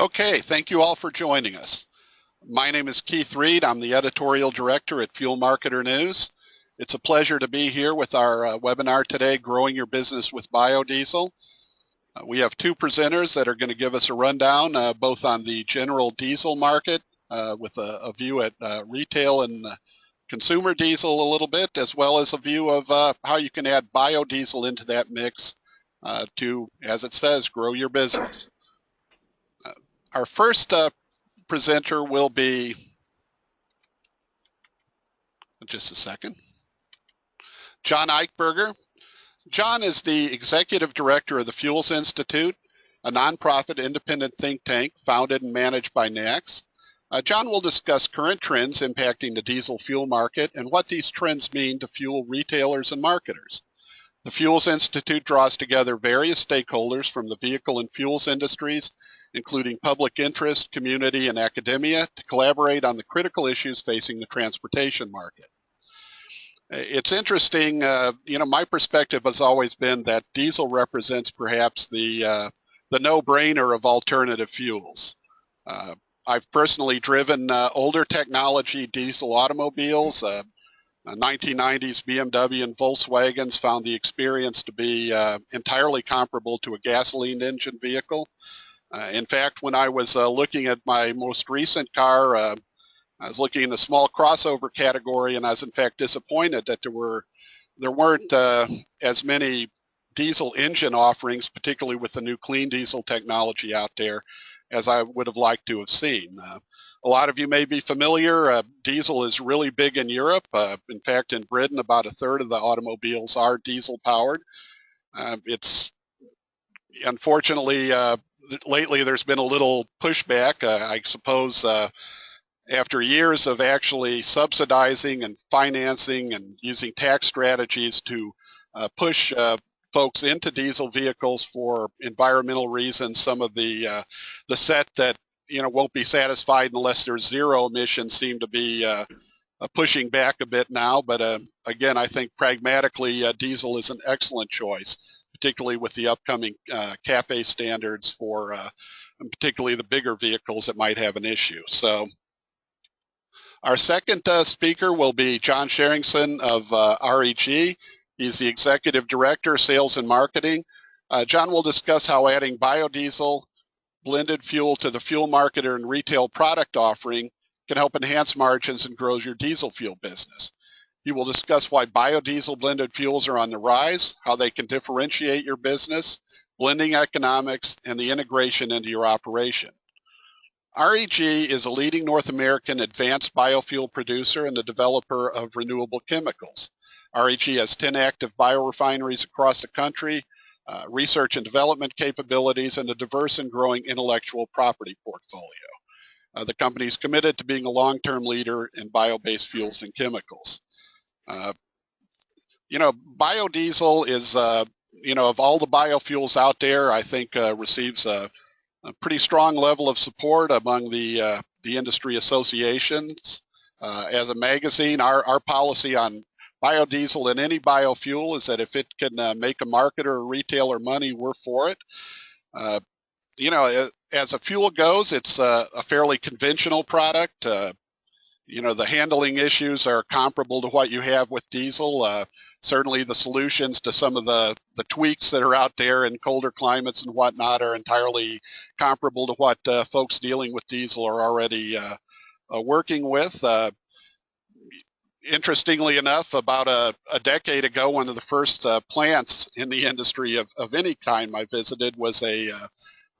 Okay, thank you all for joining us. My name is Keith Reed. I'm the editorial director at Fuel Marketer News. It's a pleasure to be here with our webinar today, Growing Your Business with Biodiesel. We have two presenters that are going to give us a rundown, both on the general diesel market with a view at retail and consumer diesel a little bit, as well as a view of how you can add biodiesel into that mix to, as it says, grow your business. Our first presenter will be, just a second, Jon Eichberger. Jon is the executive director of the Fuels Institute, a nonprofit independent think tank founded and managed by NACS. Jon will discuss current trends impacting the diesel fuel market and what these trends mean to fuel retailers and marketers. The Fuels Institute draws together various stakeholders from the vehicle and fuels industries, including public interest, community, and academia, to collaborate on the critical issues facing the transportation market. It's interesting, my perspective has always been that diesel represents perhaps the no-brainer of alternative fuels. I've personally driven older technology diesel automobiles. 1990s BMW and Volkswagens, found the experience to be entirely comparable to a gasoline engine vehicle. In fact, when I was looking at my most recent car, I was looking in the small crossover category, and I was in fact disappointed that there weren't as many diesel engine offerings, particularly with the new clean diesel technology out there, as I would have liked to have seen. A lot of you may be familiar, diesel is really big in Europe. In fact, in Britain, about a third of the automobiles are diesel powered. It's unfortunately, lately there's been a little pushback, I suppose, after years of actually subsidizing and financing and using tax strategies to push folks into diesel vehicles for environmental reasons. Some of the set that won't be satisfied unless there's zero emissions seem to be pushing back a bit now. But again, I think pragmatically, diesel is an excellent choice, particularly with the upcoming CAFE standards for particularly the bigger vehicles that might have an issue. So our second speaker will be Jon Scharingson of REG. He's the Executive Director, Sales and Marketing. Jon will discuss how adding biodiesel blended fuel to the fuel marketer and retail product offering can help enhance margins and grow your diesel fuel business. He will discuss why biodiesel blended fuels are on the rise, how they can differentiate your business, blending economics, and the integration into your operation. REG is a leading North American advanced biofuel producer and the developer of renewable chemicals. REG has 10 active biorefineries across the country, research and development capabilities, and a diverse and growing intellectual property portfolio. The company is committed to being a long-term leader in bio-based fuels and chemicals. Biodiesel is, of all the biofuels out there, I think receives a pretty strong level of support among the industry associations. As a magazine, our policy on biodiesel and any biofuel is that if it can make a marketer or retailer money, we're for it. As a fuel goes, it's a fairly conventional product. The handling issues are comparable to what you have with diesel. Certainly the solutions to some of the tweaks that are out there in colder climates and whatnot are entirely comparable to what folks dealing with diesel are already working with. Interestingly enough, about a decade ago, one of the first plants in the industry of any kind I visited was a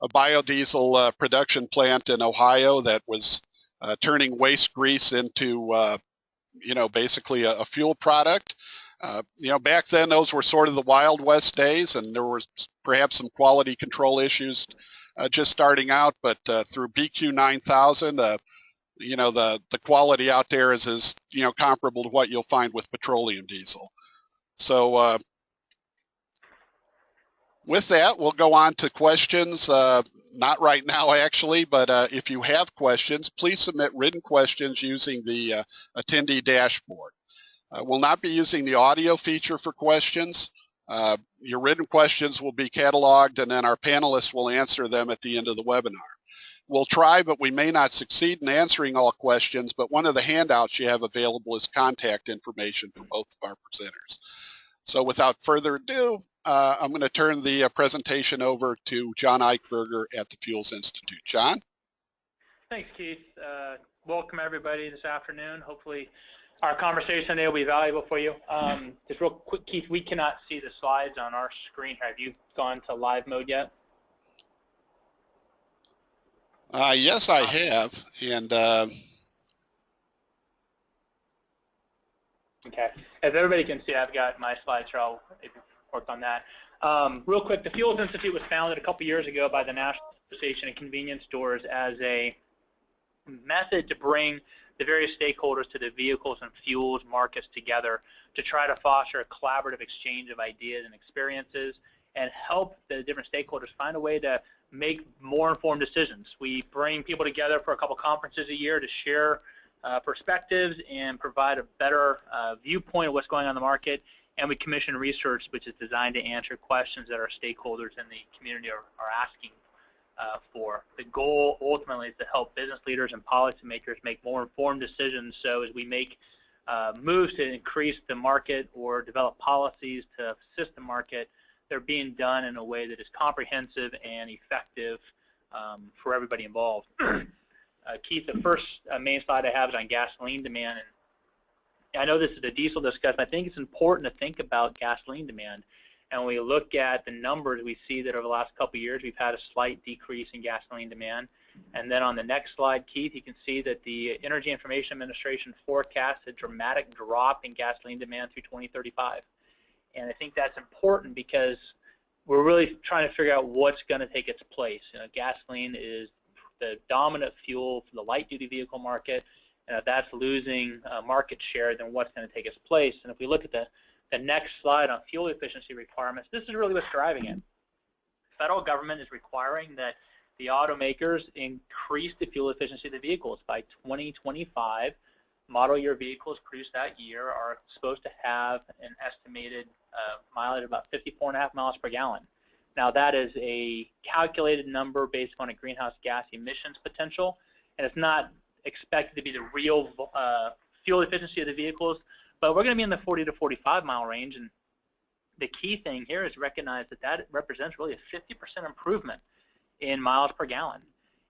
biodiesel production plant in Ohio that was turning waste grease into, basically a fuel product. Back then, those were sort of the Wild West days, and there was perhaps some quality control issues just starting out, but through BQ 9000, the quality out there is comparable to what you'll find with petroleum diesel. So with that, we'll go on to questions. Not right now, actually, but if you have questions, please submit written questions using the attendee dashboard. We'll not be using the audio feature for questions. Your written questions will be cataloged, and then our panelists will answer them at the end of the webinar. We'll try, but we may not succeed in answering all questions, but one of the handouts you have available is contact information for both of our presenters. So without further ado, I'm going to turn the presentation over to Jon Eichberger at the Fuels Institute. Jon? Thanks, Keith. Welcome, everybody, this afternoon. Hopefully, our conversation today will be valuable for you. Just real quick, Keith, we cannot see the slides on our screen. Have you gone to live mode yet? Yes, I have. And okay. As everybody can see, I've got my slides here. I'll work on that. Real quick, the Fuels Institute was founded a couple years ago by the National Association of Convenience Stores as a method to bring the various stakeholders to the vehicles and fuels markets together to try to foster a collaborative exchange of ideas and experiences and help the different stakeholders find a way to make more informed decisions. We bring people together for a couple conferences a year to share perspectives and provide a better viewpoint of what's going on in the market, and we commission research which is designed to answer questions that our stakeholders in the community are asking for. The goal ultimately is to help business leaders and policymakers make more informed decisions, so as we make moves to increase the market or develop policies to assist the market, they're being done in a way that is comprehensive and effective for everybody involved. Keith, the first main slide I have is on gasoline demand. And I know this is a diesel discussion. I think it's important to think about gasoline demand. And when we look at the numbers, we see that over the last couple of years, we've had a slight decrease in gasoline demand. And then on the next slide, Keith, you can see that the Energy Information Administration forecasts a dramatic drop in gasoline demand through 2035. And I think that's important because we're really trying to figure out what's going to take its place. You know, gasoline is the dominant fuel for the light-duty vehicle market, and if that's losing market share, then what's going to take its place? And if we look at the next slide on fuel efficiency requirements, this is really what's driving it. The federal government is requiring that the automakers increase the fuel efficiency of the vehicles. By 2025, model year vehicles produced that year are supposed to have an estimated mileage of about 54.5 miles per gallon. Now that is a calculated number based on a greenhouse gas emissions potential, and it's not expected to be the real fuel efficiency of the vehicles, but we're going to be in the 40 to 45 mile range, and the key thing here is recognize that that represents really a 50% improvement in miles per gallon.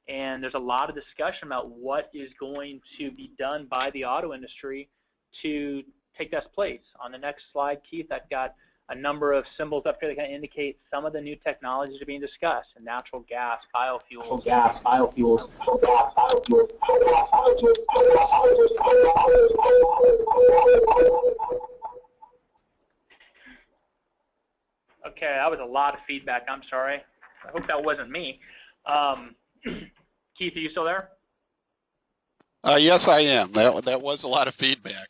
And there's a lot of discussion about what is going to be done by the auto industry to take that place. On the next slide, Keith, I've got a number of symbols up here that kind of indicate some of the new technologies that are being discussed: and natural gas, biofuels. Okay, that was a lot of feedback. I'm sorry. I hope that wasn't me. Keith, are you still there? Yes, I am. That was a lot of feedback.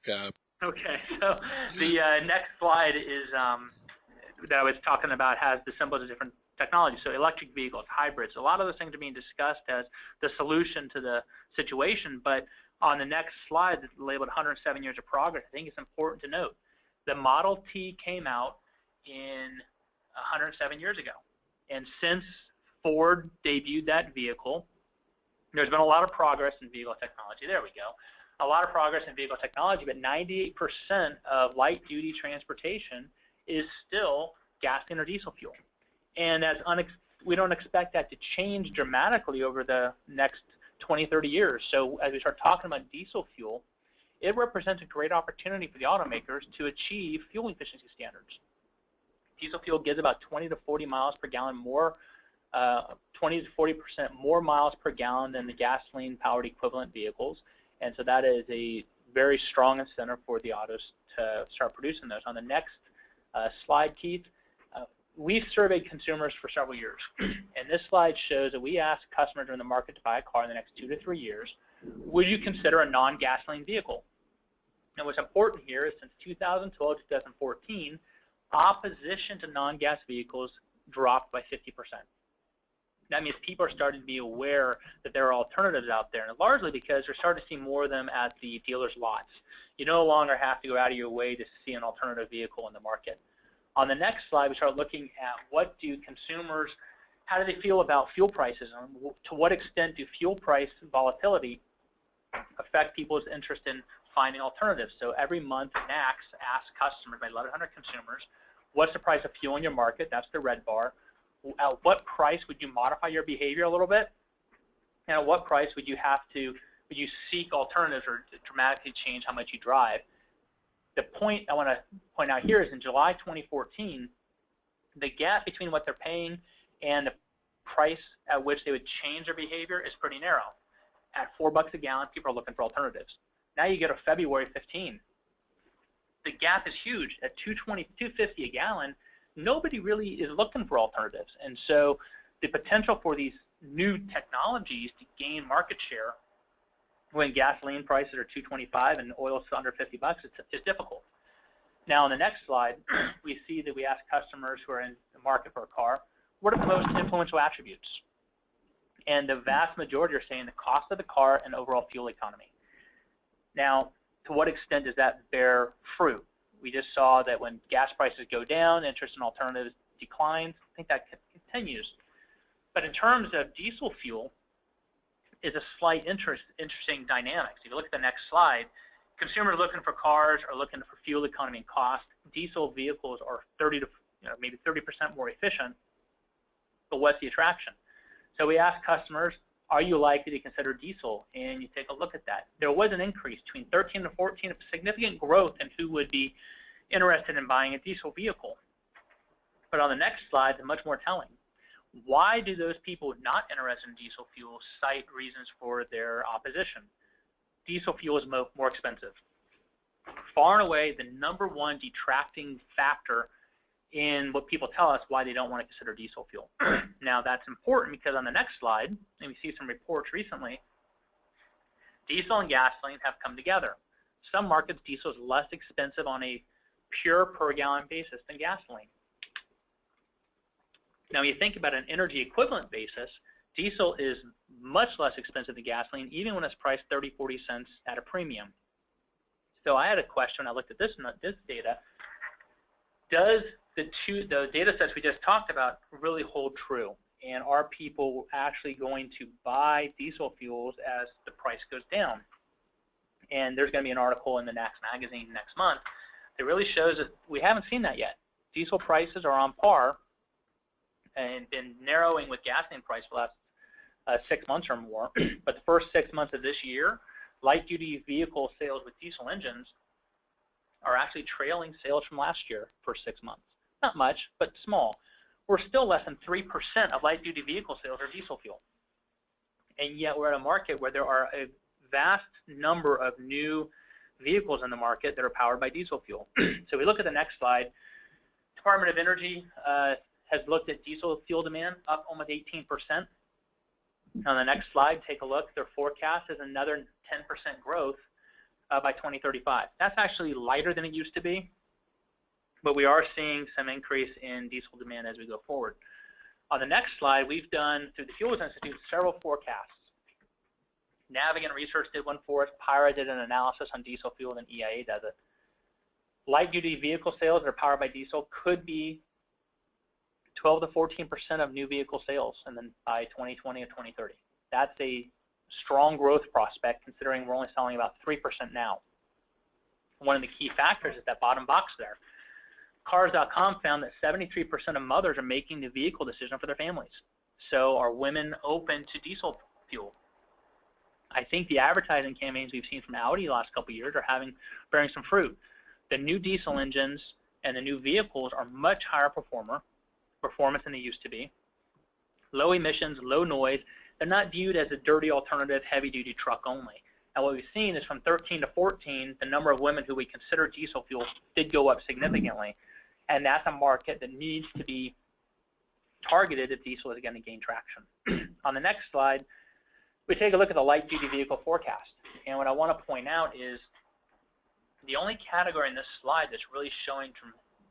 Okay, so the next slide is that I was talking about has the symbols of different technologies. So electric vehicles, hybrids, a lot of those things are being discussed as the solution to the situation. But on the next slide, that's labeled 107 years of progress, I think it's important to note the Model T came out in 107 years ago. And since Ford debuted that vehicle, there's been a lot of progress in vehicle technology. There we go. A lot of progress in vehicle technology, but 98% of light-duty transportation is still gasoline or diesel fuel. And we don't expect that to change dramatically over the next 20, 30 years. So as we start talking about diesel fuel, it represents a great opportunity for the automakers to achieve fuel efficiency standards. Diesel fuel gives about 20 to 40 miles per gallon more, 20 to 40% more miles per gallon than the gasoline-powered equivalent vehicles. And so that is a very strong incentive for the autos to start producing those. On the next slide, Keith, we've surveyed consumers for several years. And this slide shows that we asked customers in the market to buy a car in the next 2 to 3 years, would you consider a non-gasoline vehicle? And what's important here is since 2012 to 2014, opposition to non-gas vehicles dropped by 50%. That means people are starting to be aware that there are alternatives out there, and largely because they're starting to see more of them at the dealer's lots. You no longer have to go out of your way to see an alternative vehicle in the market. On the next slide, we start looking at what do consumers how do they feel about fuel prices? And to what extent do fuel price volatility affect people's interest in finding alternatives? So every month, NACS asks customers, by 1,100 consumers, what's the price of fuel in your market? That's the red bar. At what price would you modify your behavior a little bit? And at what price would you seek alternatives or dramatically change how much you drive? The point I want to point out here is in July 2014, the gap between what they're paying and the price at which they would change their behavior is pretty narrow. At $4 a gallon, people are looking for alternatives. Now you go to February 15. The gap is huge. At $2.50 a gallon, nobody really is looking for alternatives. And so the potential for these new technologies to gain market share when gasoline prices are $2.25 and oil is under $50, it's difficult. Now, on the next slide, we see that we ask customers who are in the market for a car, what are the most influential attributes? And the vast majority are saying the cost of the car and overall fuel economy. Now, to what extent does that bear fruit? We just saw that when gas prices go down, interest in alternatives declines. I think that continues. But in terms of diesel fuel, is a slight interesting dynamic. So if you look at the next slide, consumers looking for cars are looking for fuel economy and cost. Diesel vehicles are 30 to maybe 30% more efficient, but what's the attraction? So we asked customers, are you likely to consider diesel? And you take a look at that. There was an increase between 13 and 14, a significant growth in who would be interested in buying a diesel vehicle. But on the next slide, it's much more telling. Why do those people not interested in diesel fuel cite reasons for their opposition? Diesel fuel is more expensive. Far and away, the #1 detracting factor in what people tell us why they don't want to consider diesel fuel. Now, that's important because on the next slide, and we see some reports recently, diesel and gasoline have come together. Some markets, diesel is less expensive on a pure per gallon basis than gasoline. Now, when you think about an energy equivalent basis, diesel is much less expensive than gasoline, even when it's priced 30, 40 cents at a premium. So I had a question. I looked at this data. Does the data sets we just talked about really hold true? And are people actually going to buy diesel fuels as the price goes down? And there's going to be an article in the NACS magazine next month that really shows that we haven't seen that yet. Diesel prices are on par and been narrowing with gasoline price for the last 6 months or more. But the first 6 months of this year, light-duty vehicle sales with diesel engines are actually trailing sales from last year for 6 months. Not much, but small. We're still less than 3% of light-duty vehicle sales are diesel fuel. And yet we're in a market where there are a vast number of new vehicles in the market that are powered by diesel fuel. So we look at the next slide. Department of Energy has looked at diesel fuel demand up almost 18%. On the next slide, take a look. Their forecast is another 10% growth by 2035. That's actually lighter than it used to be, but we are seeing some increase in diesel demand as we go forward. On the next slide, we've done, through the Fuels Institute, several forecasts. Navigant Research did one for us. Pyra did an analysis on diesel fuel, and EIA does it. Light-duty vehicle sales that are powered by diesel could be 12 to 14% of new vehicle sales, and then by 2020 or 2030. That's a strong growth prospect, considering we're only selling about 3% now. One of the key factors is that bottom box there. Cars.com found that 73% of mothers are making the vehicle decision for their families. So are women open to diesel fuel? I think the advertising campaigns we've seen from Audi the last couple of years are bearing some fruit. The new diesel engines and the new vehicles are much higher performance than they used to be. Low emissions, low noise. They're not viewed as a dirty alternative heavy-duty truck only. And what we've seen is from 13 to 14, the number of women who we consider diesel fuel did go up significantly. And that's a market that needs to be targeted if diesel is going to gain traction. On the next slide, we take a look at the light-duty vehicle forecast. And what I want to point out is the only category in this slide that's really showing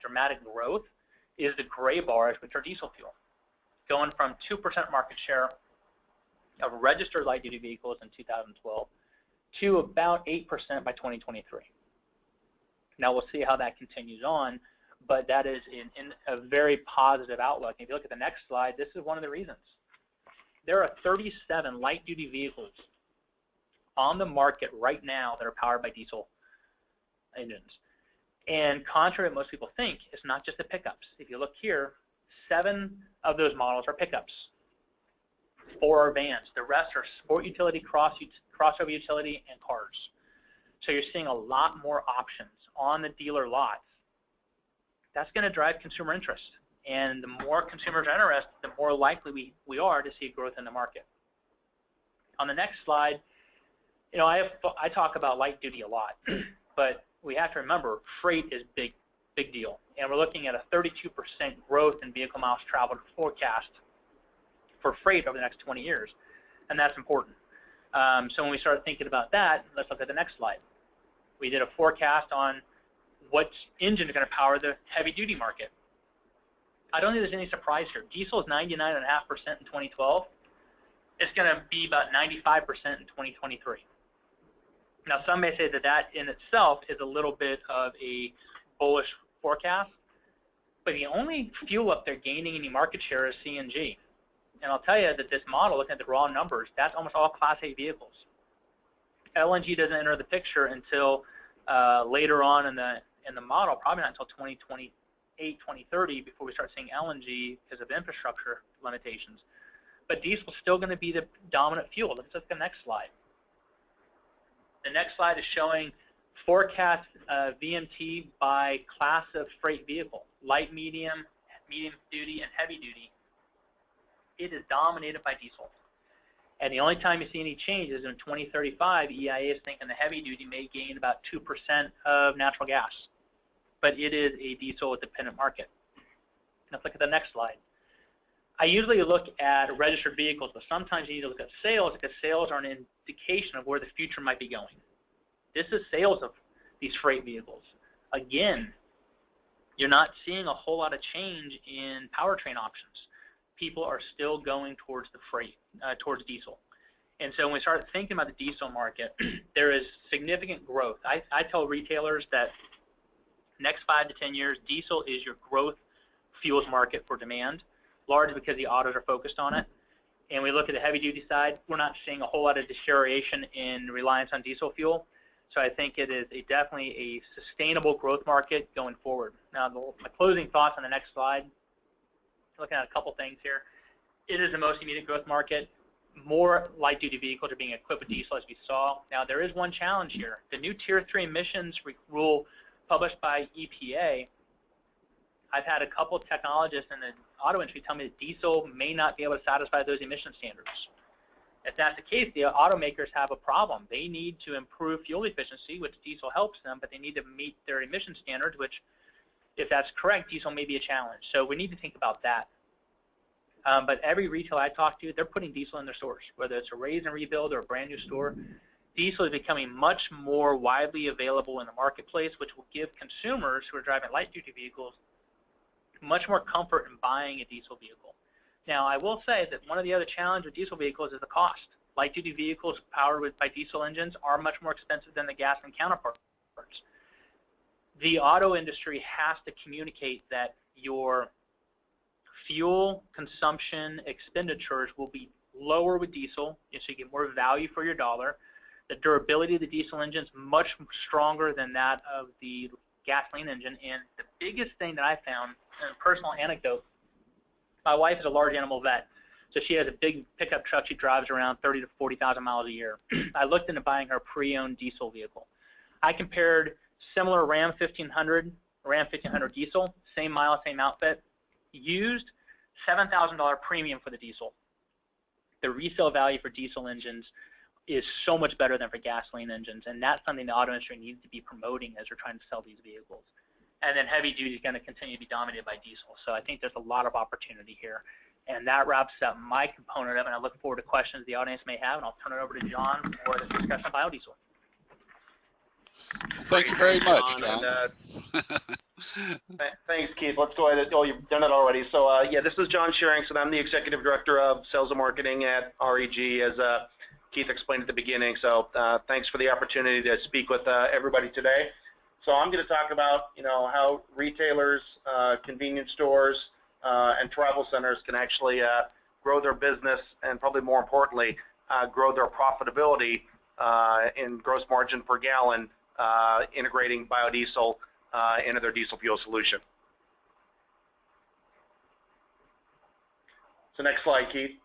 dramatic growth is the gray bars, which are diesel fuel, going from 2% market share of registered light-duty vehicles in 2012 to about 8% by 2023. Now we'll see how that continues on. but that is in a very positive outlook. And if you look at the next slide, this is one of the reasons. There are 37 light-duty vehicles on the market right now that are powered by diesel engines. And contrary to what most people think, it's not just the pickups. If you look here, 7 of those models are pickups. 4 are vans. The rest are sport utility, crossover utility, and cars. So you're seeing a lot more options on the dealer lots. That's going to drive consumer interest. And the more consumers are interested, the more likely we are to see growth in the market. On the next slide, you know, I talk about light duty a lot, but we have to remember freight is big deal. And we're looking at a 32% growth in vehicle miles traveled forecast for freight over the next 20 years, and that's important. So when we start thinking about that, let's look at the next slide. We did a forecast on what engine is going to power the heavy-duty market. I don't think there's any surprise here. Diesel is 99.5% in 2012. It's going to be about 95% in 2023. Now, some may say that that in itself is a little bit of a bullish forecast, but the only fuel up there gaining any market share is CNG. And I'll tell you that this model, looking at the raw numbers, that's almost all Class 8 vehicles. LNG doesn't enter the picture until later on in the model, probably not until 2028, 2030, before we start seeing LNG because of infrastructure limitations. But diesel is still going to be the dominant fuel. Let's look at the next slide. The next slide is showing forecast VMT by class of freight vehicle, light, medium, medium duty, and heavy duty. It is dominated by diesel. And the only time you see any change is in 2035, EIA is thinking the heavy duty may gain about 2% of natural gas. But it is a diesel-dependent market. Let's look at the next slide. I usually look at registered vehicles, but sometimes you need to look at sales because sales are an indication of where the future might be going. This is sales of these freight vehicles. Again, you're not seeing a whole lot of change in powertrain options. People are still going towards the freight, towards diesel. And so when we start thinking about the diesel market, there is significant growth. I tell retailers that next 5 to 10 years, diesel is your growth fuels market for demand, largely because the autos are focused on it. And we look at the heavy-duty side, we're not seeing a whole lot of deterioration in reliance on diesel fuel. So I think it is definitely a sustainable growth market going forward. Now, my closing thoughts on the next slide, looking at a couple things here. It is the most immediate growth market. More light-duty vehicles are being equipped with diesel, as we saw. Now, there is one challenge here. The new Tier 3 emissions rule published by EPA, I've had a couple of technologists in the auto industry tell me that diesel may not be able to satisfy those emission standards. If that's the case, the automakers have a problem. They need to improve fuel efficiency, which diesel helps them, but they need to meet their emission standards, which, if that's correct, diesel may be a challenge. So we need to think about that. But every retailer I talk to, they're putting diesel in their stores, whether it's a raise and rebuild or a brand new store. Diesel is becoming much more widely available in the marketplace, which will give consumers who are driving light-duty vehicles much more comfort in buying a diesel vehicle. Now, I will say that one of the other challenges with diesel vehicles is the cost. Light-duty vehicles powered by diesel engines are much more expensive than the gasoline counterparts. The auto industry has to communicate that your fuel consumption expenditures will be lower with diesel, so you get more value for your dollar. The durability of the diesel engine is much stronger than that of the gasoline engine. And the biggest thing that I found, and a personal anecdote, my wife is a large animal vet, so she has a big pickup truck she drives around 30 to 40,000 miles a year. I looked into buying her pre-owned diesel vehicle. I compared similar Ram 1500 diesel, same mile, same outfit, used, $7,000 premium for the diesel. The resale value for diesel engines is so much better than for gasoline engines, and that's something the auto industry needs to be promoting as they're trying to sell these vehicles. And then heavy duty is going to continue to be dominated by diesel. So I think there's a lot of opportunity here. And that wraps up my component of it, and I look forward to questions the audience may have, and I'll turn it over to Jon for the discussion of biodiesel. Thank you very much, Jon. Thanks, Keith. Let's go ahead. Oh, you've done it already. So, yeah, this is Jon Scharingson. I'm the Executive Director of Sales and Marketing at REG, as Keith explained at the beginning. So thanks for the opportunity to speak with everybody today. So I'm going to talk about, how retailers, convenience stores, and travel centers can actually grow their business, and probably more importantly, grow their profitability in gross margin per gallon, integrating biodiesel into their diesel fuel solution. So next slide, Keith.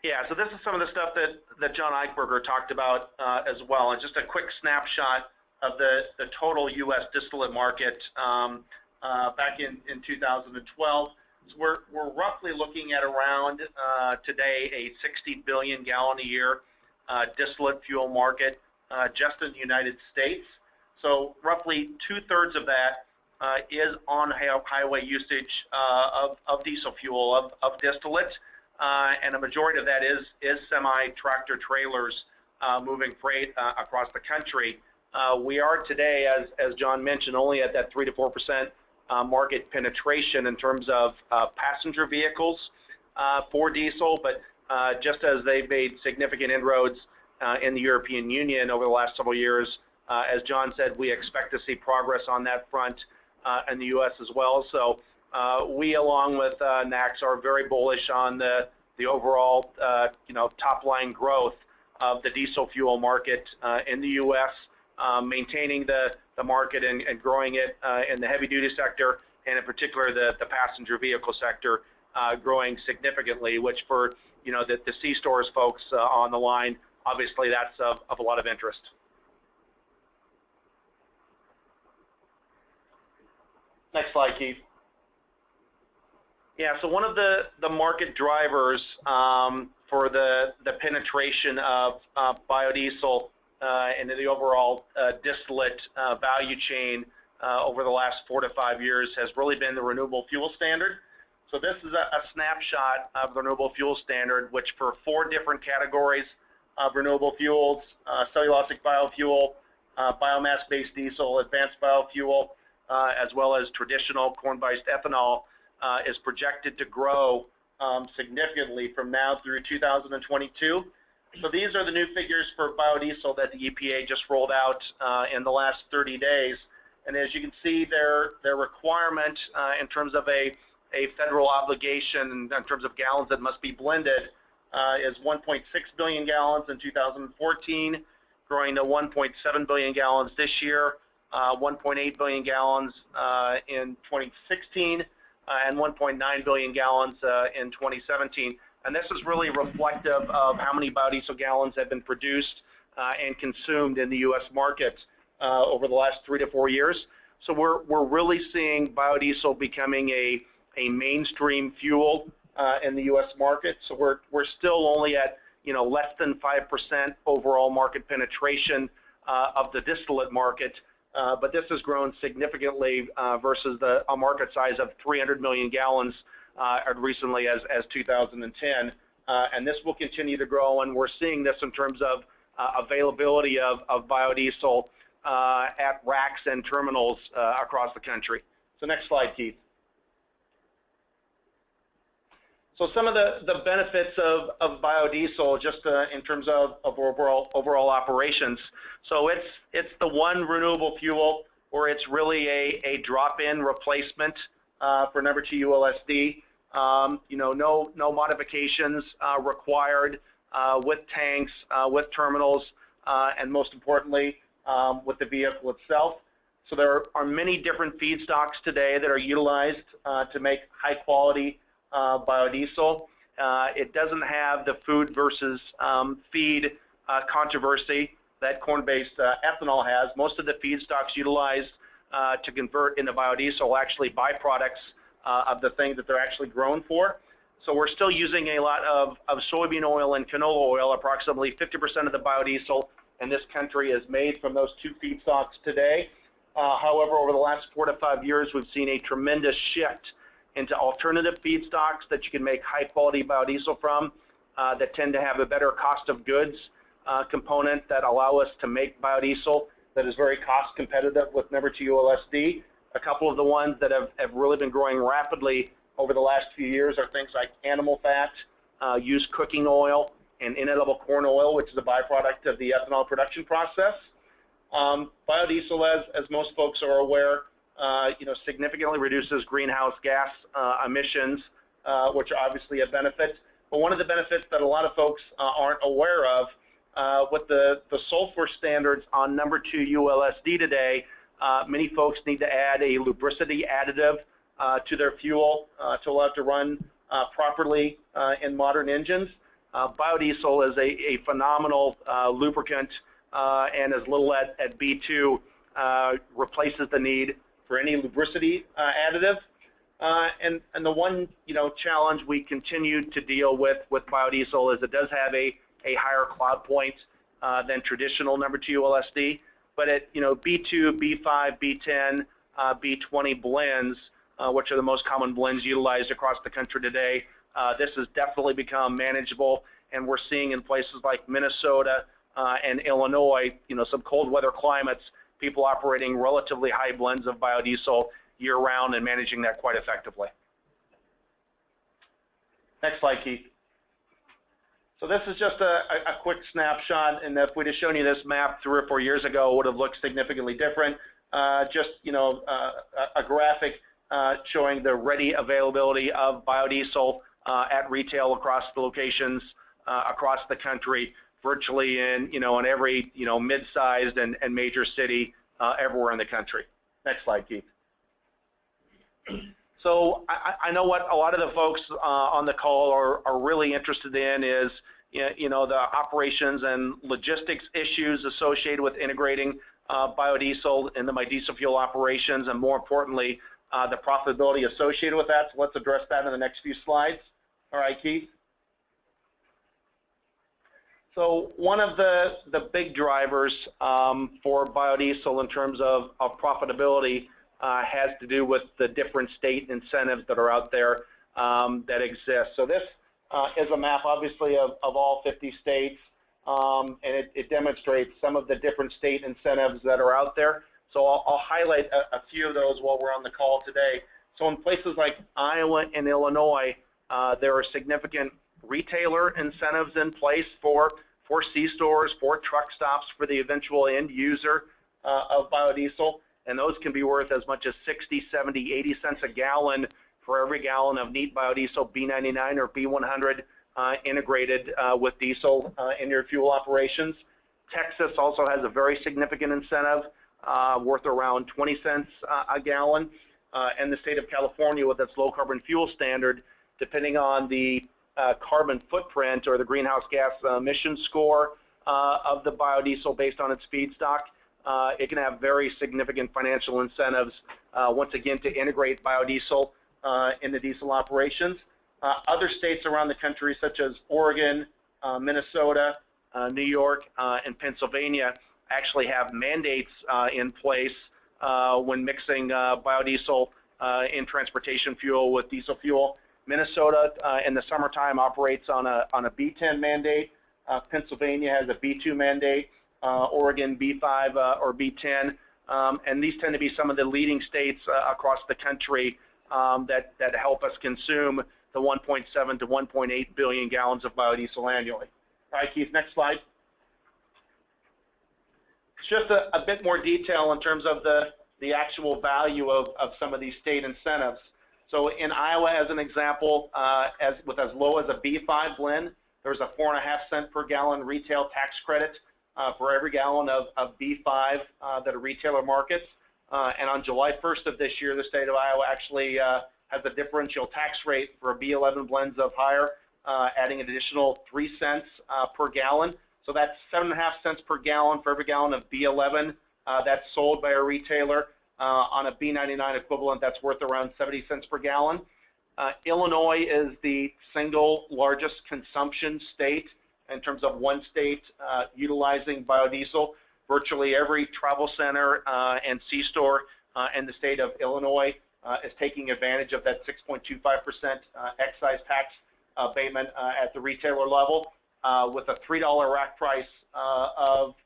Yeah, so this is some of the stuff that Jon Eichberger talked about as well, and just a quick snapshot of the total U.S. distillate market back in 2012. So we're roughly looking at around today a 60 billion gallon a year distillate fuel market just in the United States. So roughly 2/3 of that is on highway usage of diesel fuel, of distillate, and a majority of that is semi-tractor trailers moving freight across the country. We are today, as Jon mentioned, only at that 3 to 4% market penetration in terms of passenger vehicles for diesel, but just as they've made significant inroads in the European Union over the last several years, as Jon said, we expect to see progress on that front in the U.S. as well. So we, along with NACS, are very bullish on the overall top line growth of the diesel fuel market in the U.S., maintaining the market and growing it in the heavy duty sector, and in particular the passenger vehicle sector growing significantly, which for the C-stores folks on the line, obviously that's of a lot of interest. Next slide, Keith. Yeah, so one of the market drivers for the penetration of biodiesel into the overall distillate value chain over the last 4 to 5 years has really been the Renewable Fuel Standard. So this is a snapshot of the Renewable Fuel Standard, which for 4 different categories of renewable fuels, cellulosic biofuel, biomass-based diesel, advanced biofuel, as well as traditional corn-based ethanol, is projected to grow significantly from now through 2022. So these are the new figures for biodiesel that the EPA just rolled out in the last 30 days. And as you can see, their requirement in terms of a federal obligation in terms of gallons that must be blended is 1.6 billion gallons in 2014, growing to 1.7 billion gallons this year, 1.8 billion gallons in 2016, and 1.9 billion gallons in 2017. And this is really reflective of how many biodiesel gallons have been produced and consumed in the U.S. market over the last 3 to 4 years. So we're really seeing biodiesel becoming a mainstream fuel in the U.S. market. So we're still only at less than 5% overall market penetration of the distillate market, but this has grown significantly versus a market size of 300 million gallons as recently as 2010, and this will continue to grow. And we're seeing this in terms of availability of biodiesel at racks and terminals across the country. So next slide, Keith. So some of the benefits of biodiesel, just in terms of overall operations. So it's the one renewable fuel where it's really a drop-in replacement for number 2 ULSD. No modifications required with tanks, with terminals, and most importantly, with the vehicle itself. So there are many different feedstocks today that are utilized to make high-quality biodiesel. It doesn't have the food versus feed controversy that corn-based ethanol has. Most of the feedstocks utilized to convert into biodiesel are actually byproducts of the things that they're actually grown for. So we're still using a lot of soybean oil and canola oil. Approximately 50% of the biodiesel in this country is made from those 2 feedstocks today. However, over the last 4 to 5 years, we've seen a tremendous shift into alternative feedstocks that you can make high-quality biodiesel from that tend to have a better cost of goods component that allow us to make biodiesel that is very cost competitive with number 2 ULSD. A couple of the ones that have really been growing rapidly over the last few years are things like animal fat, used cooking oil, and inedible corn oil, which is a byproduct of the ethanol production process. Biodiesel, as most folks are aware, significantly reduces greenhouse gas emissions, which are obviously a benefit. But one of the benefits that a lot of folks aren't aware of, with the sulfur standards on number 2 ULSD today, many folks need to add a lubricity additive to their fuel to allow it to run properly in modern engines. Biodiesel is a phenomenal lubricant, and as little at B2 replaces the need for any lubricity additive. And the one challenge we continue to deal with biodiesel is it does have a higher cloud point than traditional number 2 ULSD, but at B2, B5, B10, B20 blends, which are the most common blends utilized across the country today, this has definitely become manageable, and we're seeing in places like Minnesota and Illinois, some cold weather climates, people operating relatively high blends of biodiesel year-round and managing that quite effectively. Next slide, Keith. So this is just a quick snapshot, and if we'd have shown you this map 3 or 4 years ago, it would have looked significantly different. Just a graphic showing the ready availability of biodiesel at retail across the locations across the country, virtually in every mid-sized and major city everywhere in the country. Next slide, Keith. So I know what a lot of the folks on the call are really interested in is the operations and logistics issues associated with integrating biodiesel into my diesel fuel operations, and more importantly, the profitability associated with that. So let's address that in the next few slides. All right, Keith. So one of the big drivers for biodiesel in terms of profitability has to do with the different state incentives that are out there that exist. So this is a map, obviously, of all 50 states, and it demonstrates some of the different state incentives that are out there. So I'll highlight a few of those while we're on the call today. So in places like Iowa and Illinois, there are significant retailer incentives in place for C-stores, for truck stops, for the eventual end user of biodiesel, and those can be worth as much as 60, 70, 80 cents a gallon for every gallon of neat biodiesel B99 or B100 integrated with diesel in your fuel operations. Texas also has a very significant incentive worth around 20 cents a gallon, and the state of California with its low carbon fuel standard, depending on the carbon footprint or the greenhouse gas emission score of the biodiesel based on its feedstock, it can have very significant financial incentives, once again, to integrate biodiesel in the diesel operations. Other states around the country, such as Oregon, Minnesota, New York, and Pennsylvania, actually have mandates in place when mixing biodiesel in transportation fuel with diesel fuel. Minnesota in the summertime operates on a B10 mandate. Pennsylvania has a B2 mandate. Oregon B5 or B10, and these tend to be some of the leading states across the country that help us consume the 1.7 to 1.8 billion gallons of biodiesel annually. All right, Keith, next slide. It's just a bit more detail in terms of the actual value of some of these state incentives. So in Iowa, as an example, with as low as a B5 blend, there's a 4.5 cent per gallon retail tax credit for every gallon of B5 that a retailer markets. And on July 1st of this year, the state of Iowa actually has a differential tax rate for B11 blends of higher, adding an additional 3 cents per gallon. So that's 7.5 cents per gallon for every gallon of B11 that's sold by a retailer. On a B99 equivalent, that's worth around 70 cents per gallon. Illinois is the single largest consumption state in terms of one state utilizing biodiesel. Virtually every travel center and C-store in the state of Illinois is taking advantage of that 6.25% excise tax abatement at the retailer level, with a $3 rack price of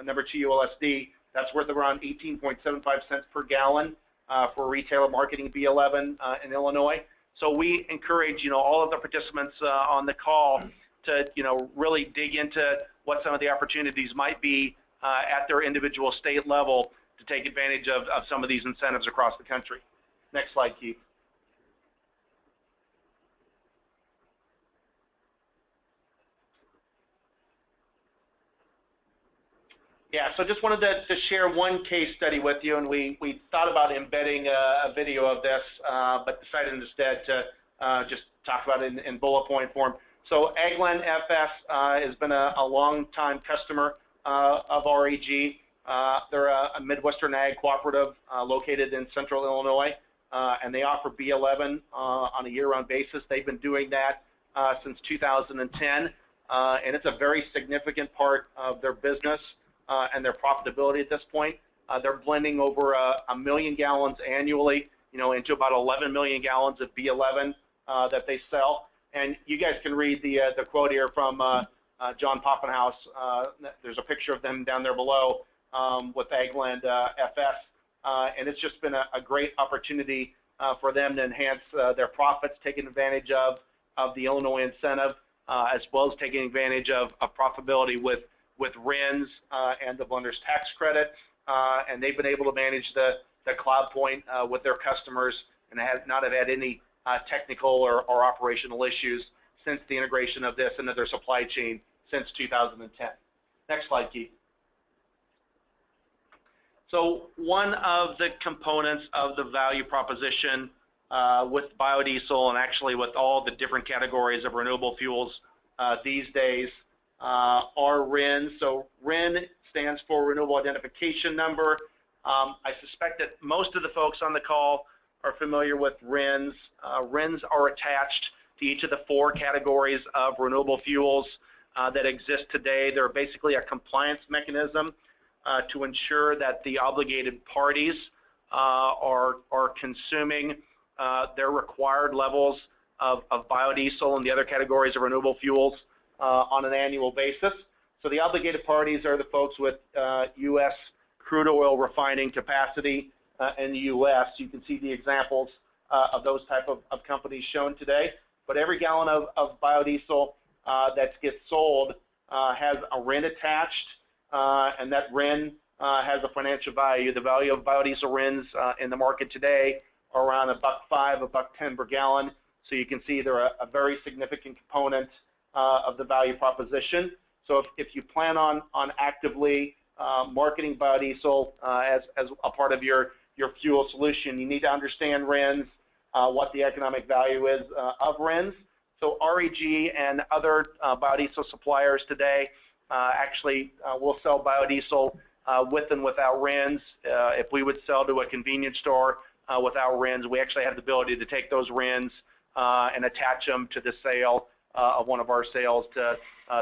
number 2 ULSD. That's worth around 18.75 cents per gallon for retailer marketing B11 in Illinois. So we encourage all of the participants on the call to really dig into what some of the opportunities might be at their individual state level to take advantage of some of these incentives across the country. Next slide, Keith. Yeah, so just wanted to share one case study with you, and we thought about embedding a video of this, but decided instead to just talk about it in bullet point form. So Aglen FS has been a long-time customer of REG. They're a Midwestern ag cooperative located in central Illinois, and they offer B11 on a year-round basis. They've been doing that since 2010, and it's a very significant part of their business and their profitability at this point. They're blending over 1 million gallons annually, into about 11 million gallons of B11 that they sell. And you guys can read the quote here from John Poppenhaus. There's a picture of them down there below with Agland FS, and it's just been a great opportunity for them to enhance their profits, taking advantage of the Illinois incentive, as well as taking advantage of profitability with RINs and the blender's tax credit, and they've been able to manage the cloud point with their customers and have not had any technical or operational issues since the integration of this into their supply chain since 2010. Next slide, Keith. So one of the components of the value proposition with biodiesel, and actually with all the different categories of renewable fuels these days, are RINs. So RIN stands for Renewable Identification Number. I suspect that most of the folks on the call are familiar with RINs. RINs are attached to each of the 4 categories of renewable fuels that exist today. They're basically a compliance mechanism to ensure that the obligated parties are consuming their required levels of biodiesel and the other categories of renewable fuels on an annual basis. So the obligated parties are the folks with U.S. crude oil refining capacity in the U.S. You can see the examples of those type of companies shown today. But every gallon of biodiesel that gets sold has a RIN attached, and that RIN has a financial value. The value of biodiesel RINs in the market today are around $1.05, $1.10 per gallon. So you can see they're a very significant component of the value proposition. So if you plan on actively marketing biodiesel as a part of your fuel solution, you need to understand RINs, what the economic value is of RINs. So REG and other biodiesel suppliers today actually will sell biodiesel with and without RINs. If we would sell to a convenience store without RINs, we actually have the ability to take those RINs and attach them to the sale of one of our sales to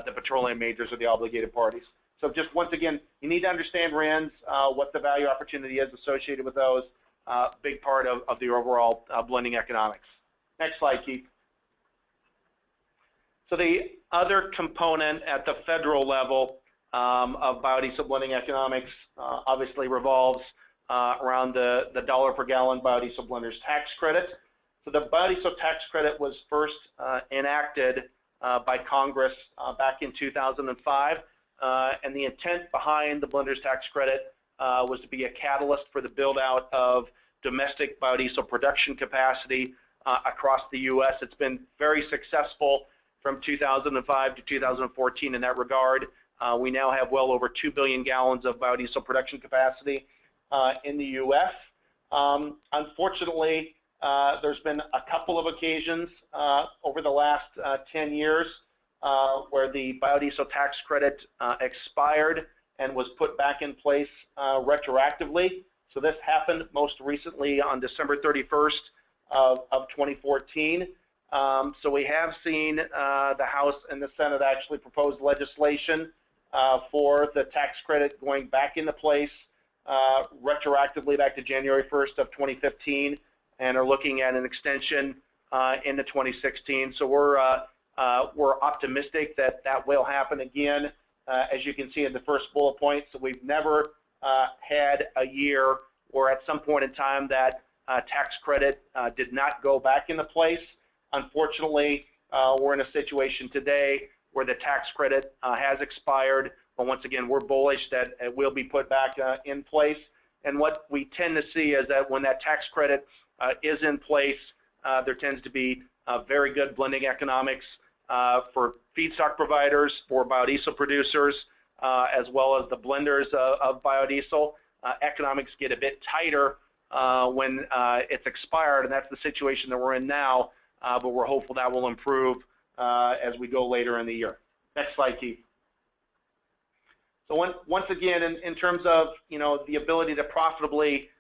the petroleum majors or the obligated parties. So just once again, you need to understand RINs, what the value opportunity is associated with those, big part of the overall blending economics. Next slide, Keith. So the other component at the federal level of biodiesel blending economics obviously revolves around the dollar per gallon biodiesel blender's tax credit. So the biodiesel tax credit was first enacted by Congress back in 2005, and the intent behind the blender's tax credit was to be a catalyst for the build-out of domestic biodiesel production capacity across the U.S. It's been very successful from 2005 to 2014 in that regard. We now have well over 2 billion gallons of biodiesel production capacity in the U.S. Unfortunately, there's been a couple of occasions over the last 10 years where the biodiesel tax credit expired and was put back in place retroactively. So this happened most recently on December 31st of 2014. So we have seen the House and the Senate actually propose legislation for the tax credit going back into place retroactively back to January 1st of 2015, and are looking at an extension into 2016. So we're optimistic that that will happen again. As you can see in the first bullet point, so we've never had a year where at some point in time that tax credit did not go back into place. Unfortunately, we're in a situation today where the tax credit has expired. but once again, we're bullish that it will be put back in place. And what we tend to see is that when that tax credit is in place, there tends to be very good blending economics for feedstock providers, for biodiesel producers, as well as the blenders of biodiesel. Economics get a bit tighter when it's expired, and that's the situation that we're in now, but we're hopeful that will improve as we go later in the year. Next slide, Keith. So once again, in terms of the ability to profitably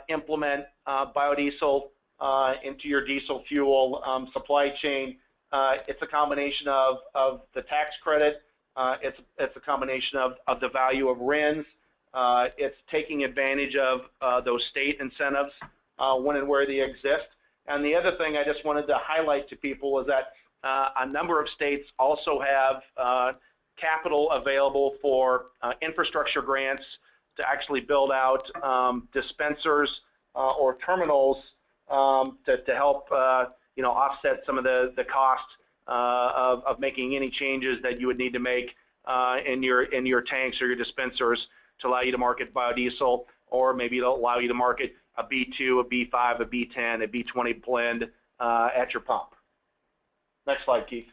implement biodiesel into your diesel fuel supply chain, it's a combination of the tax credit, it's a combination of the value of RINs, it's taking advantage of those state incentives when and where they exist. And the other thing I just wanted to highlight to people is that a number of states also have capital available for infrastructure grants to actually build out dispensers or terminals to help offset some of the cost of making any changes that you would need to make in your tanks or your dispensers to allow you to market biodiesel, or maybe to allow you to market a B2, a B5, a B10, a B20 blend at your pump. Next slide, Keith.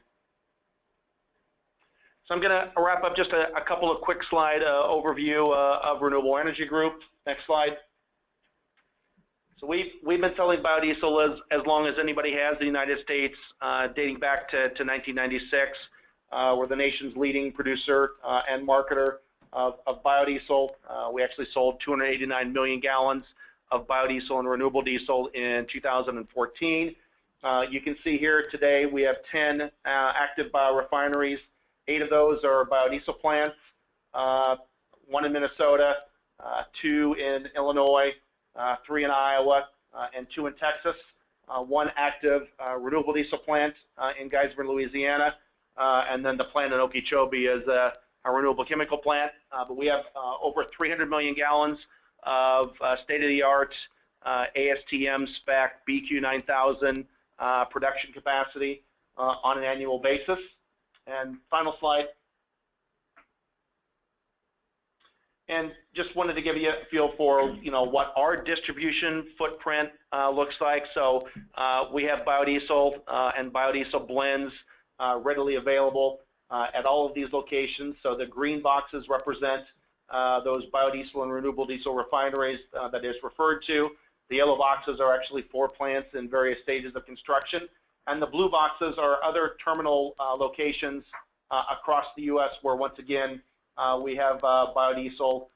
So I'm going to wrap up just a couple of quick slide overview of Renewable Energy Group. Next slide. So we've been selling biodiesel as long as anybody has in the United States, dating back to 1996. We're the nation's leading producer and marketer of biodiesel. We actually sold 289 million gallons of biodiesel and renewable diesel in 2014. You can see here today we have 10 active biorefineries. 8 of those are biodiesel plants, 1 in Minnesota, 2 in Illinois, 3 in Iowa, and 2 in Texas. 1 active renewable diesel plant in Geismar, Louisiana, and then the plant in Okeechobee is a renewable chemical plant. But we have over 300 million gallons of state-of-the-art ASTM spec BQ 9000 production capacity on an annual basis. And final slide. And just wanted to give you a feel for what our distribution footprint looks like. So we have biodiesel and biodiesel blends readily available at all of these locations. So the green boxes represent those biodiesel and renewable diesel refineries that is referred to. The yellow boxes are actually 4 plants in various stages of construction. And the blue boxes are other terminal locations across the U.S. where, once again, we have biodiesel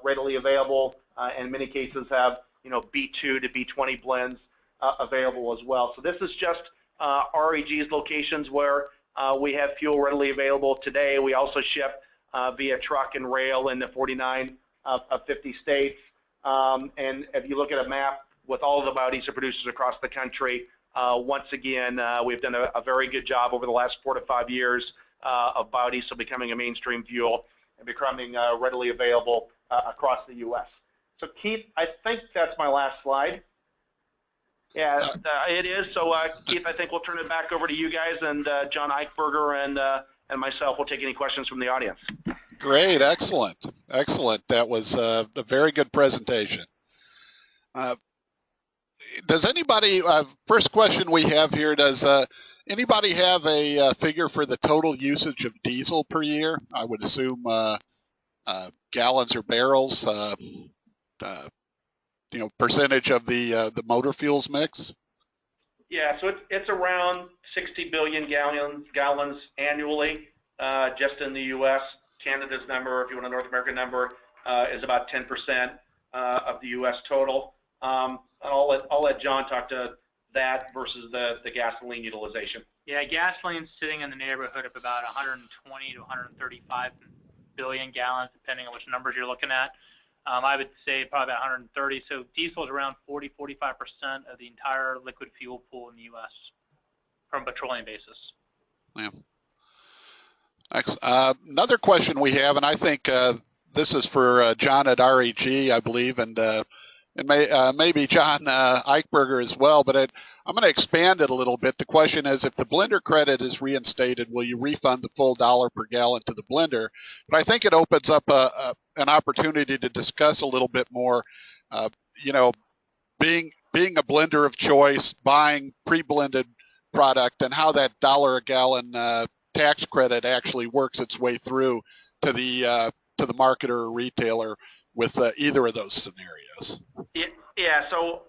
readily available, and in many cases have B2 to B20 blends available as well. So this is just REG's locations where we have fuel readily available today. We also ship via truck and rail in the 49 of 50 states. And if you look at a map with all of the biodiesel producers across the country, once again, we've done a very good job over the last 4 to 5 years of biodiesel becoming a mainstream fuel and becoming readily available across the U.S. So Keith, I think that's my last slide. Yeah, it is. So Keith, I think we'll turn it back over to you guys, and Jon Eichberger and myself will take any questions from the audience. Great, excellent, excellent. That was a very good presentation. Does anybody, first question we have here, does anybody have a figure for the total usage of diesel per year? I would assume gallons or barrels, percentage of the motor fuels mix? Yeah, so it's around 60 billion gallons annually just in the U.S. Canada's number, if you want a North American number, is about 10% of the U.S. total. I'll let Jon talk to that versus the gasoline utilization. Yeah, gasoline's sitting in the neighborhood of about 120 to 135 billion gallons, depending on which numbers you're looking at. I would say probably about 130. So diesel is around 40-45% of the entire liquid fuel pool in the U.S. from a petroleum basis. Yeah. Another question we have, and I think this is for Jon at REG, I believe, and and maybe Jon Eichberger as well, but I'm going to expand it a little bit. The question is, if the blender credit is reinstated, will you refund the full dollar per gallon to the blender? But I think it opens up an opportunity to discuss a little bit more, you know, being a blender of choice, buying pre-blended product, and how that dollar a gallon tax credit actually works its way through to the marketer or retailer with either of those scenarios. Yeah, so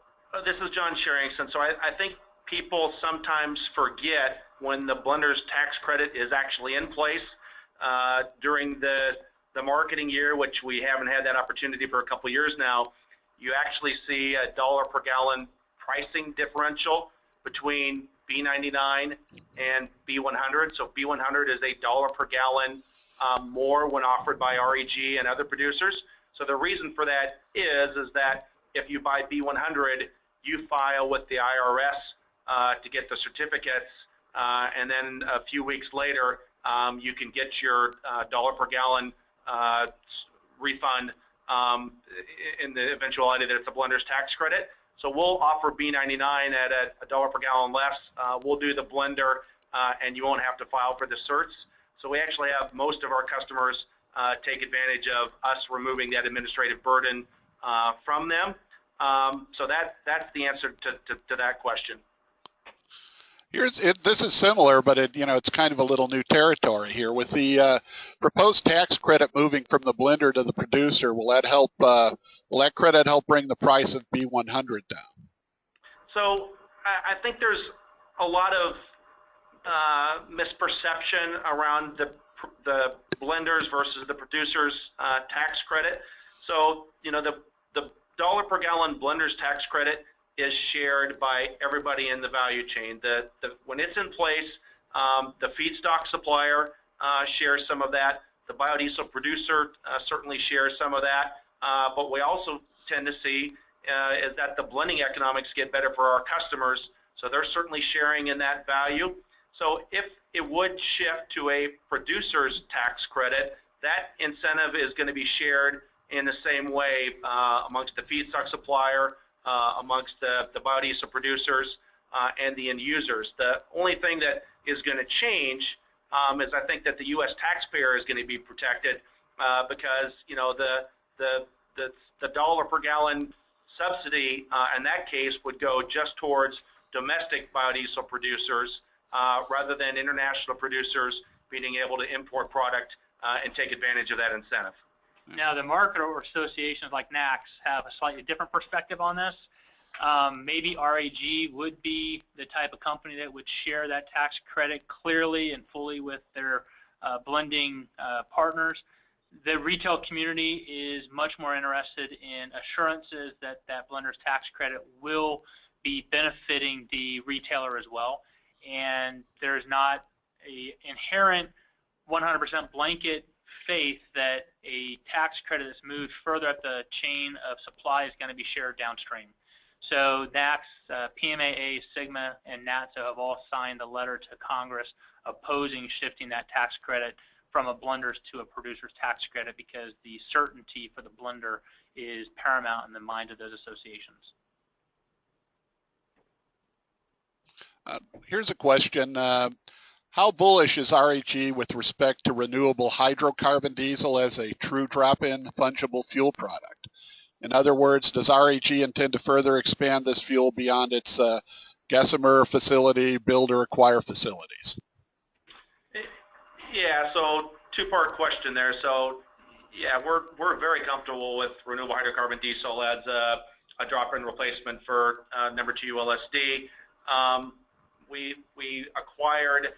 this is Jon Scharingson. So I think people sometimes forget when the blender's tax credit is actually in place during the marketing year, which we haven't had that opportunity for a couple years now. You actually see a dollar per gallon pricing differential between B99 and B100. So B100 is $1 per gallon more when offered by REG and other producers. So the reason for that is that if you buy B100, you file with the IRS to get the certificates, and then a few weeks later, you can get your dollar per gallon refund in the eventuality that it's a blender's tax credit. So we'll offer B99 at $1 per gallon less. We'll do the blender, and you won't have to file for the certs. So we actually have most of our customers take advantage of us removing that administrative burden from them. So that's the answer to that question. This is similar, but it's kind of a little new territory here. With the proposed tax credit moving from the blender to the producer, will that credit help bring the price of B100 down? So I think there's a lot of misperception around the blenders versus the producer's tax credit. So the dollar per gallon blender's tax credit is shared by everybody in the value chain. When it's in place, the feedstock supplier shares some of that. The biodiesel producer certainly shares some of that. But we also tend to see is that the blending economics get better for our customers, so they're certainly sharing in that value. So if it would shift to a producer's tax credit, that incentive is going to be shared in the same way amongst the feedstock supplier, amongst the biodiesel producers and the end users. The only thing that is going to change is I think that the U.S. taxpayer is going to be protected because the dollar per gallon subsidy in that case would go just towards domestic biodiesel producers rather than international producers being able to import product and take advantage of that incentive. Now, the marketer or associations like NACS have a slightly different perspective on this. Maybe RAG would be the type of company that would share that tax credit clearly and fully with their blending partners. The retail community is much more interested in assurances that that blender's tax credit will be benefiting the retailer as well. And there's not an inherent 100% blanket faith that a tax credit that's moved further up the chain of supply is going to be shared downstream. So NACS, PMAA, Sigma, and NATSA have all signed a letter to Congress opposing shifting that tax credit from a blender's to a producer's tax credit because the certainty for the blender is paramount in the mind of those associations. Here's a question. How bullish is REG with respect to renewable hydrocarbon diesel as a true drop-in fungible fuel product? In other words, does REG intend to further expand this fuel beyond its Gossamer facility, build or acquire facilities? Yeah, so two-part question there. So yeah, we're very comfortable with renewable hydrocarbon diesel as a drop-in replacement for number 2 ULSD. We acquired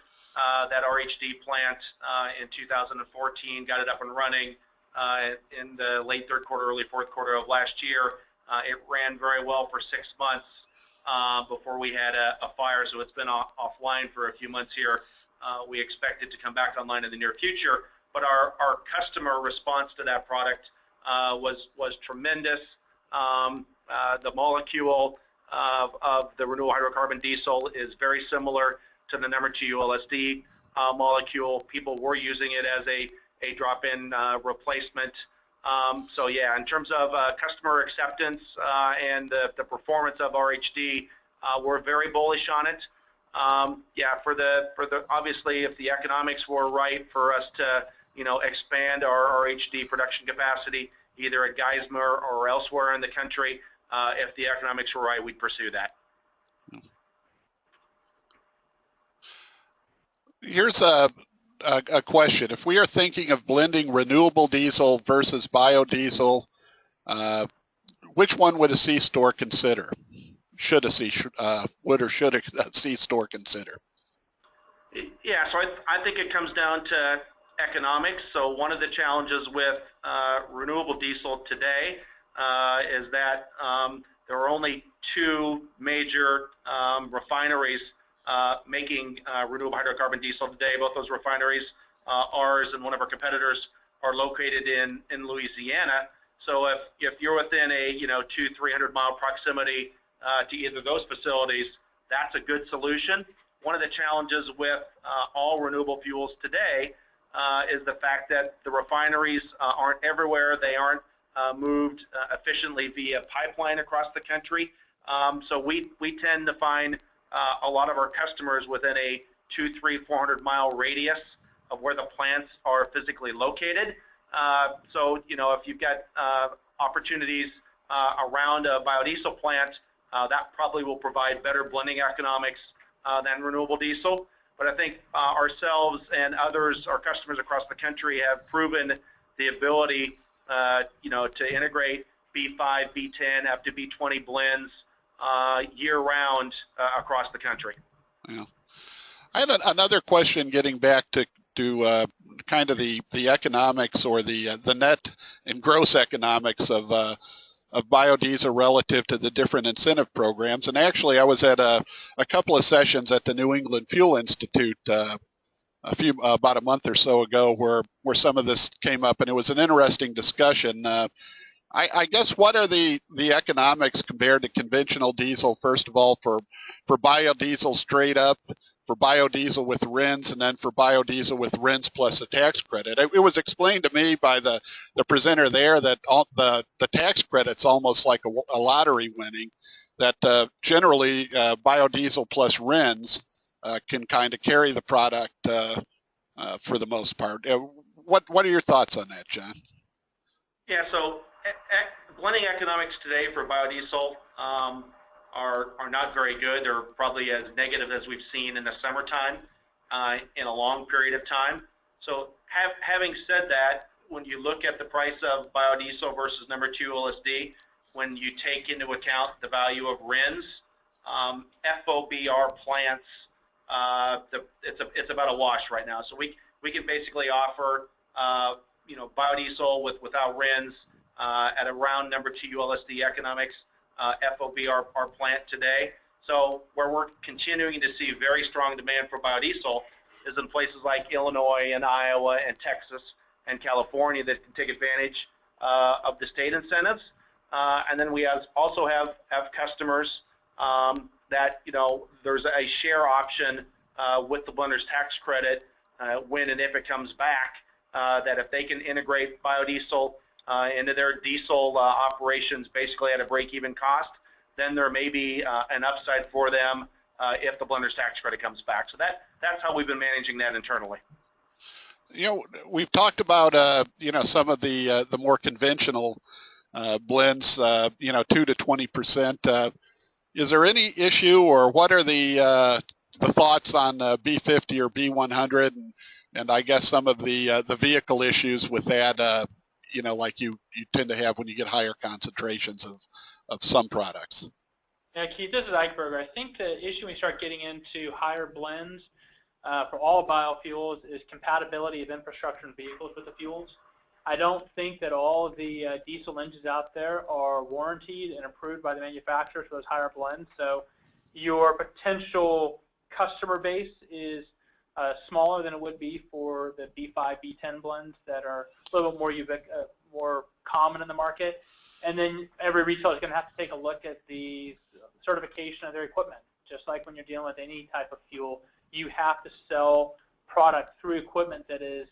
that RHD plant in 2014, got it up and running in the late third quarter, early fourth quarter of last year. It ran very well for 6 months before we had a fire, so it's been offline for a few months here. We expect it to come back online in the near future, but our customer response to that product was tremendous. The molecule of the renewable hydrocarbon diesel is very similar to the number 2 ULSD molecule. People were using it as a drop-in replacement So yeah, in terms of customer acceptance and the performance of RHD, we're very bullish on it. Yeah, for the obviously, if the economics were right for us to expand our RHD production capacity either at Geismar or elsewhere in the country, if the economics were right, we'd pursue that. Here's a question. If we are thinking of blending renewable diesel versus biodiesel, which one would a C-store consider? Would or should a C-store consider? Yeah, so I think it comes down to economics. So one of the challenges with renewable diesel today is that there are only two major refineries making renewable hydrocarbon diesel today. Both those refineries, ours and one of our competitors, are located in Louisiana. So if you're within a 200-300 mile proximity to either of those facilities, that's a good solution. One of the challenges with all renewable fuels today is the fact that the refineries aren't everywhere. They aren't moved efficiently via pipeline across the country. So we tend to find a lot of our customers within a 200, 300, 400 mile radius of where the plants are physically located. So if you've got opportunities around a biodiesel plant, that probably will provide better blending economics than renewable diesel. But I think ourselves and others, our customers across the country, have proven the ability to integrate B5, B10, up to B20 blends year-round across the country. Yeah. I had another question getting back to kind of the economics or the net and gross economics of biodiesel relative to the different incentive programs. And actually, I was at a couple of sessions at the New England Fuel Institute about a month or so ago where some of this came up, and it was an interesting discussion. I guess, what are the economics compared to conventional diesel, first of all, for biodiesel straight up, for biodiesel with RINs, and then for biodiesel with RINs plus a tax credit? It was explained to me by the presenter there that the tax credit's almost like a lottery winning, that generally biodiesel plus RINs can kind of carry the product for the most part. What are your thoughts on that, Jon? Yeah, so blending economics today for biodiesel are not very good. They're probably as negative as we've seen in the summertime in a long period of time. So having said that, when you look at the price of biodiesel versus number 2 LSD, when you take into account the value of RINs, FOBR plants, it's about a wash right now. So we can basically offer biodiesel without RINs at around number 2 ULSD economics, FOBR our plant today. So where we're continuing to see very strong demand for biodiesel is in places like Illinois and Iowa and Texas and California that can take advantage of the state incentives. And then we also have customers that there's a share option with the blender's tax credit when and if it comes back, that if they can integrate biodiesel into their diesel operations basically at a break-even cost, then there may be an upside for them if the blender's tax credit comes back. So that's how we've been managing that internally. We've talked about some of the more conventional blends, 2 to 20%. Is there any issue, or what are the thoughts on B50 or B100, and I guess some of the vehicle issues with that, like you tend to have when you get higher concentrations of some products? Yeah, Keith, this is Eichberger. I think the issue when we start getting into higher blends for all biofuels is compatibility of infrastructure and vehicles with the fuels. I don't think that all of the diesel engines out there are warranted and approved by the manufacturers for those higher blends. So your potential customer base is smaller than it would be for the B5, B10 blends that are a little bit more common in the market. And then every retailer is going to have to take a look at the certification of their equipment. Just like when you're dealing with any type of fuel, you have to sell product through equipment that is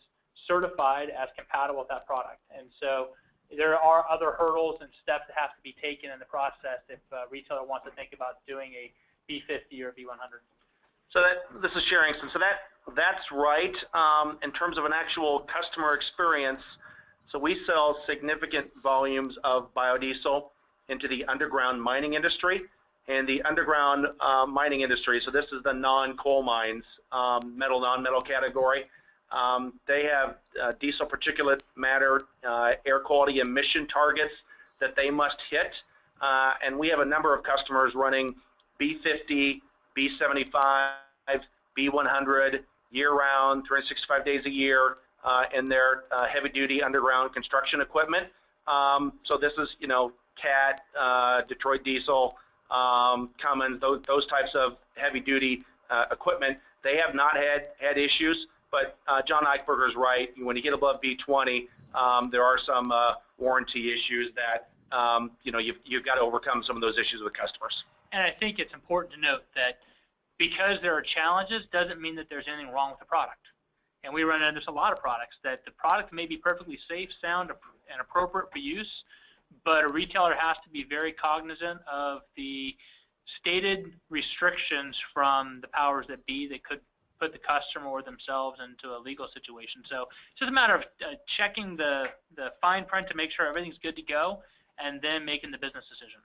certified as compatible with that product. And so there are other hurdles and steps that have to be taken in the process if a retailer wants to think about doing a B50 or B100. So this is Scharingson. So that's right. In terms of an actual customer experience, so we sell significant volumes of biodiesel into the underground mining industry. And the underground mining industry, so this is the non-coal mines, metal, non-metal category. They have diesel particulate matter, air quality emission targets that they must hit. And we have a number of customers running B50, B75, B100 year-round, 365 days a year in their heavy-duty underground construction equipment. So this is, CAT, Detroit Diesel, Cummins, those types of heavy-duty equipment. They have not had issues, but Jon Eichberger is right. When you get above B20, there are some warranty issues that you've got to overcome some of those issues with customers. And I think it's important to note that because there are challenges doesn't mean that there's anything wrong with the product. And we run into a lot of products that the product may be perfectly safe, sound, and appropriate for use, but a retailer has to be very cognizant of the stated restrictions from the powers that be that could put the customer or themselves into a legal situation. So it's just a matter of checking the fine print to make sure everything's good to go and then making the business decision.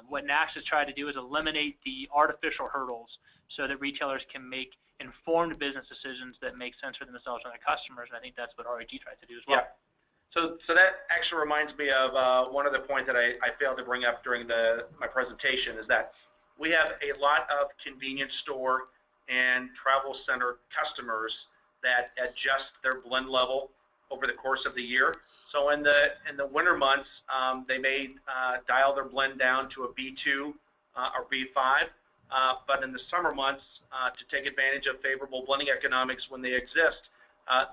What NACS has tried to do is eliminate the artificial hurdles so that retailers can make informed business decisions that make sense for themselves and their customers, and I think that's what REG tries to do as well. Yeah. So that actually reminds me of one other point that I failed to bring up during my presentation, is that we have a lot of convenience store and travel center customers that adjust their blend level over the course of the year. So in the winter months, they may dial their blend down to a B2 or B5, but in the summer months, to take advantage of favorable blending economics when they exist,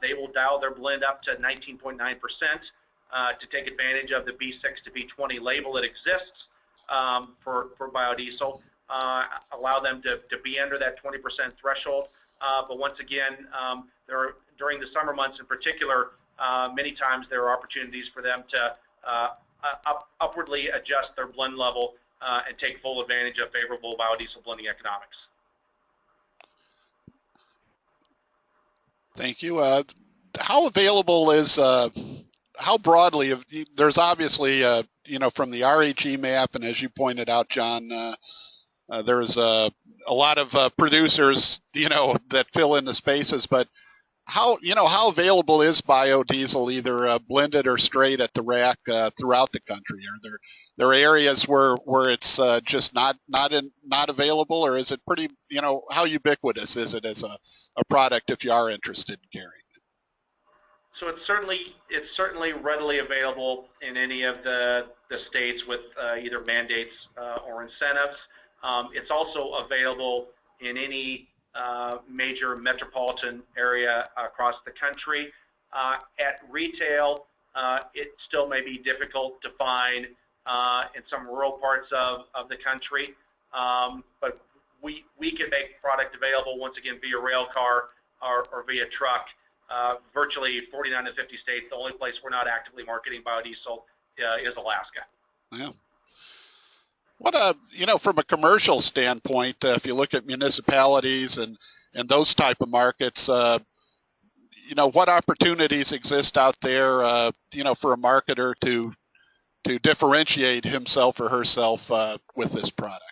they will dial their blend up to 19.9% to take advantage of the B6 to B20 label that exists for biodiesel, allow them to be under that 20% threshold. But once again, during the summer months in particular, many times there are opportunities for them to upwardly adjust their blend level and take full advantage of favorable biodiesel blending economics. Thank you. How available is, how broadly, there's obviously, from the REG map, and as you pointed out, Jon, there's a lot of producers, that fill in the spaces, but how available is biodiesel, either blended or straight at the rack throughout the country? Are there areas where it's just not available, or is it pretty, how ubiquitous is it as a product if you are interested in carrying it? So it's certainly readily available in any of the states with either mandates or incentives. It's also available in any major metropolitan area across the country. At retail, it still may be difficult to find in some rural parts of the country, but we can make product available once again via rail car or via truck. Virtually 49 to 50 states. The only place we're not actively marketing biodiesel is Alaska. Yeah. What from a commercial standpoint, if you look at municipalities and those type of markets, what opportunities exist out there, for a marketer to differentiate himself or herself with this product?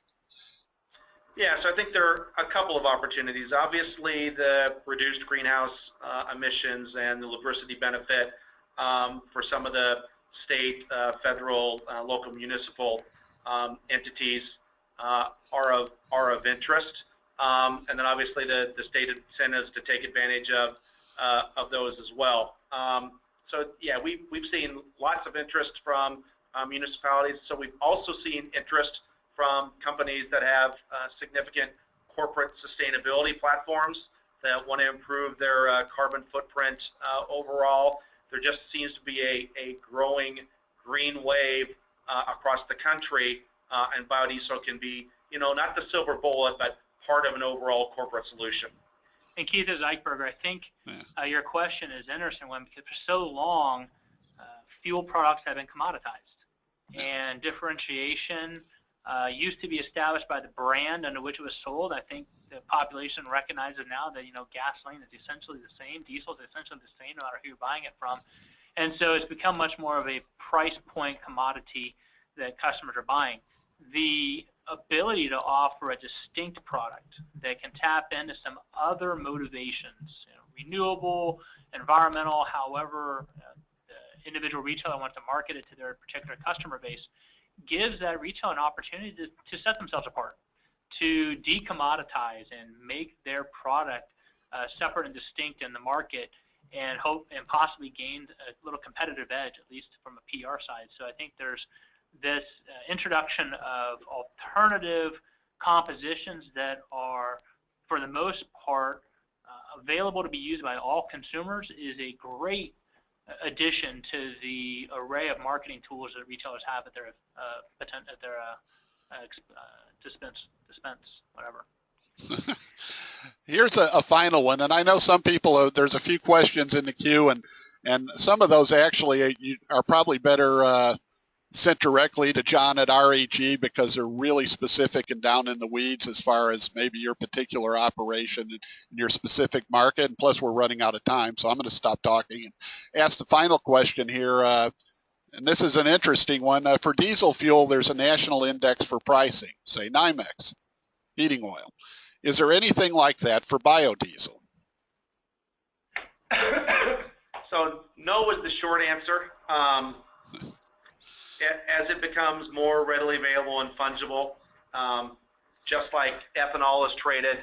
Yeah, so I think there are a couple of opportunities. Obviously, the reduced greenhouse emissions and the lubricity benefit for some of the state, federal, local, municipal entities are of interest, and then obviously the state incentives to take advantage of those as well. So yeah, we've seen lots of interest from municipalities. So we've also seen interest from companies that have significant corporate sustainability platforms that want to improve their carbon footprint overall. There just seems to be a growing green wave across the country, and biodiesel can be, not the silver bullet, but part of an overall corporate solution. And Keith, as Eichberger, I think your question is an interesting one because for so long, fuel products have been commoditized, and differentiation used to be established by the brand under which it was sold. I think the population recognizes now that, you know, gasoline is essentially the same, diesel is essentially the same no matter who you're buying it from, and so it's become much more of a price point commodity that customers are buying. The ability to offer a distinct product that can tap into some other motivations, you know, renewable, environmental, however the individual retailer wants to market it to their particular customer base, gives that retailer an opportunity to set themselves apart, to decommoditize and make their product separate and distinct in the market, and hope and possibly gain a little competitive edge, at least from a PR side. So I think there's this introduction of alternative compositions that are, for the most part, available to be used by all consumers is a great addition to the array of marketing tools that retailers have at their dispense, whatever. Here's a final one, and I know some people, there's a few questions in the queue, and some of those actually are probably better sent directly to Jon at REG because they're really specific and down in the weeds as far as maybe your particular operation and your specific market. And plus, we're running out of time, so I'm going to stop talking and ask the final question here. And this is an interesting one. For diesel fuel, there's a national index for pricing, say NYMEX, heating oil. Is there anything like that for biodiesel? So no is the short answer. As it becomes more readily available and fungible, just like ethanol is traded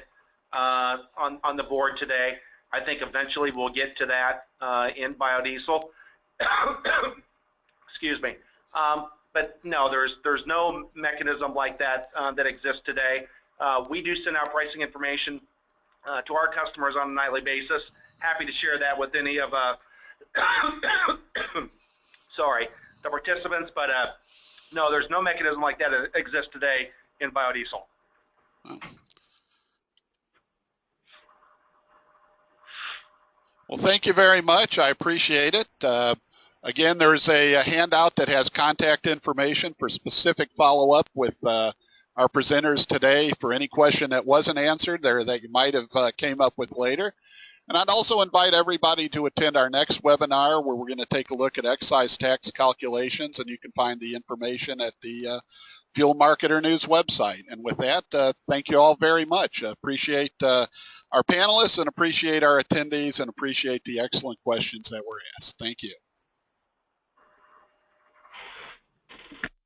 on the board today, I think eventually we'll get to that in biodiesel. Excuse me. But no, there's no mechanism like that that exists today. We do send out pricing information to our customers on a nightly basis. Happy to share that with any of the participants, but no, there's no mechanism like that that exists today in biodiesel. Well, thank you very much. I appreciate it. Again, there's a handout that has contact information for specific follow-up with our presenters today for any question that wasn't answered there that you might have came up with later. And I'd also invite everybody to attend our next webinar where we're going to take a look at excise tax calculations, and you can find the information at the Fuel Marketer News website. And with that, thank you all very much. Appreciate our panelists and appreciate our attendees and appreciate the excellent questions that were asked. Thank you.